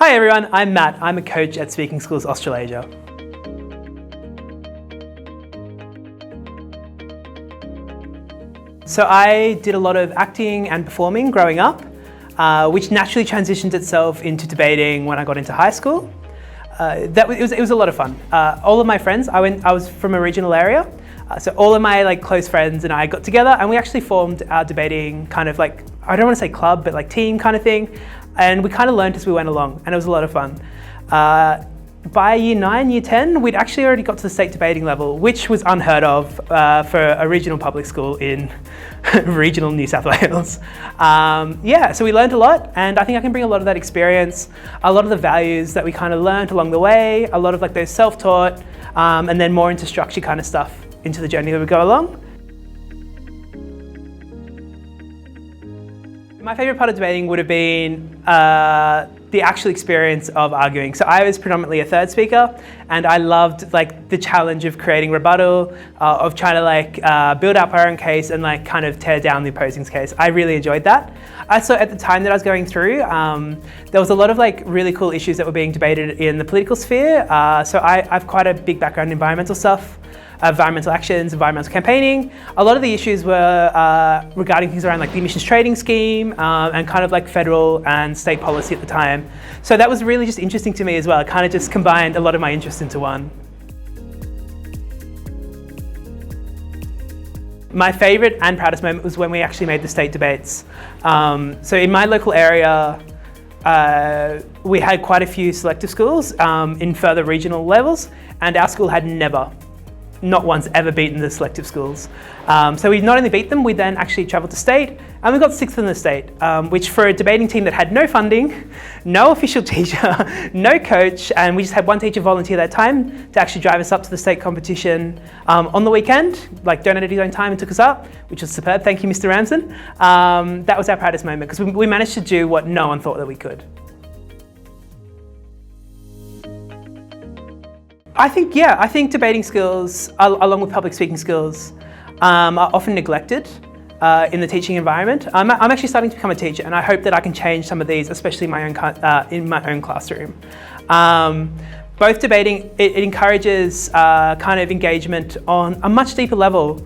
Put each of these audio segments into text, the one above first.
Hi everyone, I'm Matt. I'm a coach at Speaking Schools Australasia. So I did a lot of acting and performing growing up, which naturally transitioned itself into debating when I got into high school. It was a lot of fun. All of my friends, I was from a regional area, so all of my close friends and I got together and we actually formed our debating kind of I don't want to say club, but team kind of thing. And we kind of learned as we went along and it was a lot of fun. By year 9, year 10, we'd actually already got to the state debating level, which was unheard of for a regional public school in regional New South Wales. So we learned a lot, and I think I can bring a lot of that experience, a lot of the values that we kind of learned along the way, a lot of those self-taught, and then more into structure kind of stuff into the journey that we go along. My favourite part of debating would have been the actual experience of arguing. So I was predominantly a third speaker, and I loved the challenge of creating rebuttal, of trying to build up our own case and kind of tear down the opposing's case. I really enjoyed that. Also, at the time that I was going through, there was a lot of really cool issues that were being debated in the political sphere. So I have quite a big background in environmental stuff. Environmental actions, environmental campaigning. A lot of the issues were regarding things around the emissions trading scheme and kind of federal and state policy at the time. So that was really just interesting to me as well. It kind of just combined a lot of my interests into one. My favourite and proudest moment was when we actually made the state debates. So in my local area, we had quite a few selective schools in further regional levels, and our school had not once ever beaten the selective schools. So we not only beat them, we then actually travelled to state, and we got 6th in the state, which for a debating team that had no funding, no official teacher, no coach, and we just had one teacher volunteer that time to actually drive us up to the state competition on the weekend, donated his own time and took us up, which was superb. Thank you, Mr. Ramsden. That was our proudest moment, because we managed to do what no one thought that we could. I think debating skills, along with public speaking skills, are often neglected in the teaching environment. I'm actually starting to become a teacher, and I hope that I can change some of these, especially in my own classroom. Both debating, it encourages kind of engagement on a much deeper level,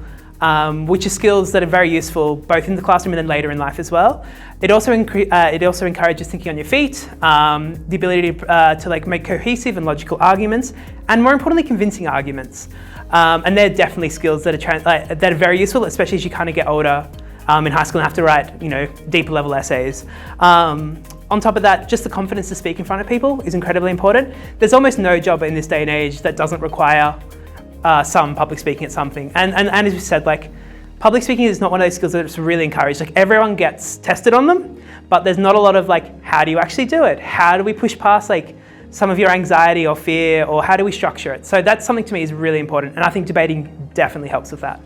which are skills that are very useful both in the classroom and then later in life as well. It also encourages thinking on your feet, the ability to make cohesive and logical arguments, and more importantly, convincing arguments. And they're definitely skills that are very useful, especially as you kind of get older in high school and have to write, deeper level essays. On top of that, just the confidence to speak in front of people is incredibly important. There's almost no job in this day and age that doesn't require some public speaking at something. And as we said, public speaking is not one of those skills that's really encouraged. Everyone gets tested on them, but there's not a lot of how do you actually do it? How do we push past some of your anxiety or fear, or how do we structure it? So that's something to me is really important, and I think debating definitely helps with that.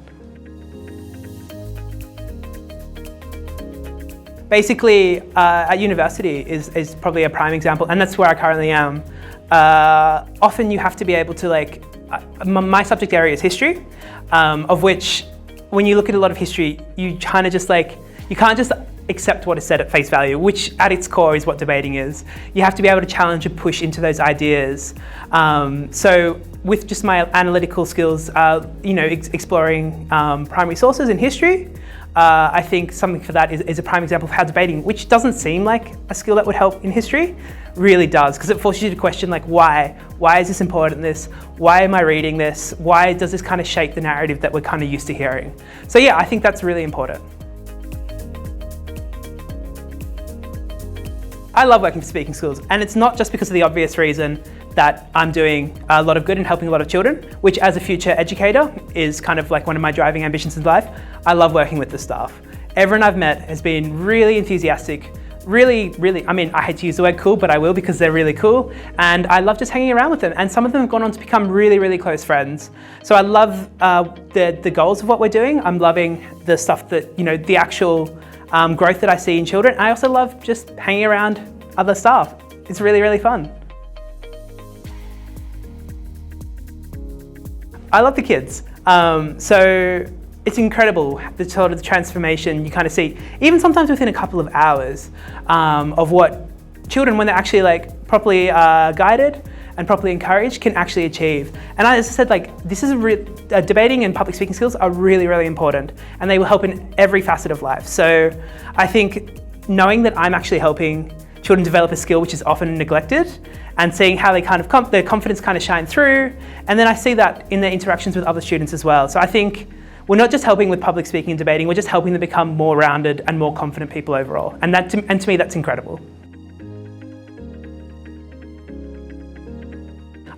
Basically, at university is probably a prime example, and that's where I currently am. Often you have to be able to my subject area is history, of which when you look at a lot of history, you kind of just you can't just accept what is said at face value, which at its core is what debating is. You have to be able to challenge and push into those ideas. So with just my analytical skills, exploring primary sources in history, I think something for that is a prime example of how debating, which doesn't seem like a skill that would help in history, really does, because it forces you to question why? Why is this important, Why am I reading this? Why does this kind of shape the narrative that we're kind of used to hearing? So yeah, I think that's really important. I love working for speaking schools, and it's not just because of the obvious reason that I'm doing a lot of good and helping a lot of children, which as a future educator is kind of one of my driving ambitions in life. I love working with the staff. Everyone I've met has been really enthusiastic, really, I hate to use the word cool, but I will because they're really cool, and I love just hanging around with them, and some of them have gone on to become really, really close friends. So I love the goals of what we're doing. I'm loving the stuff that, the actual growth that I see in children. I also love just hanging around other staff. It's really, really fun. I love the kids. So it's incredible, the sort of transformation you kind of see, even sometimes within a couple of hours, of what children, when they're actually properly guided and properly encouraged, can actually achieve. And as I said, this is debating and public speaking skills are really, really important, and they will help in every facet of life. So I think knowing that I'm actually helping children develop a skill which is often neglected, and seeing how they their confidence kind of shine through, and then I see that in their interactions with other students as well. So I think we're not just helping with public speaking and debating, we're just helping them become more rounded and more confident people overall. And to me, that's incredible.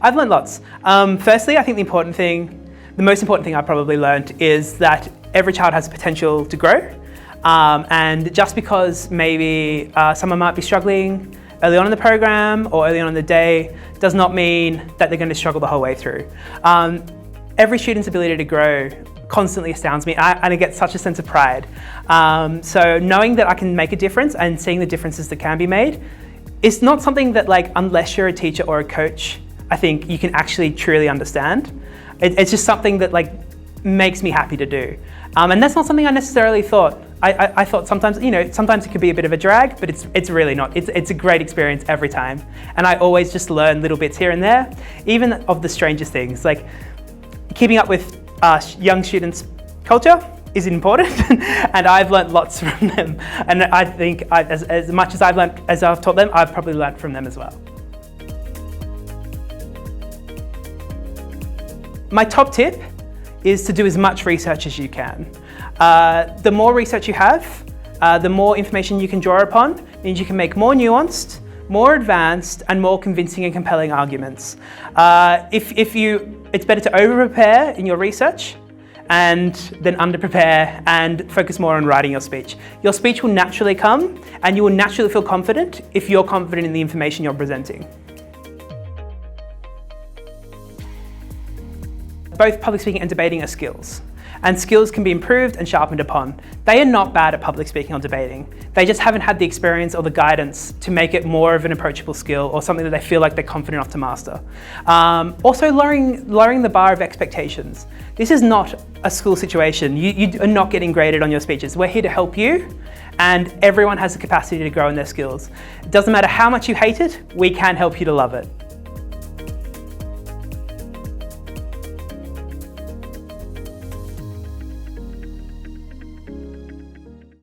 I've learned lots. Firstly, I think the most important thing I probably learned is that every child has the potential to grow. And just because maybe someone might be struggling early on in the program or early on in the day does not mean that they're going to struggle the whole way through. Every student's ability to grow constantly astounds me, and I get such a sense of pride. So knowing that I can make a difference and seeing the differences that can be made, it's not something that unless you're a teacher or a coach, I think you can actually truly understand. It's just something that makes me happy to do. And that's not something I necessarily thought. I thought sometimes, sometimes it could be a bit of a drag, but it's really not. It's a great experience every time. And I always just learn little bits here and there, even of the strangest things. Keeping up with young students' culture is important, and I've learnt lots from them. And I think as much as I've taught them, I've probably learnt from them as well. My top tip is to do as much research as you can. The more research you have, the more information you can draw upon, means you can make more nuanced, more advanced, and more convincing and compelling arguments. It's better to over-prepare in your research and then under-prepare and focus more on writing your speech. Your speech will naturally come, and you will naturally feel confident if you're confident in the information you're presenting. Both public speaking and debating are skills, and skills can be improved and sharpened upon. They are not bad at public speaking or debating. They just haven't had the experience or the guidance to make it more of an approachable skill or something that they feel like they're confident enough to master. Also lowering the bar of expectations. This is not a school situation. You are not getting graded on your speeches. We're here to help you, and everyone has the capacity to grow in their skills. It doesn't matter how much you hate it, we can help you to love it.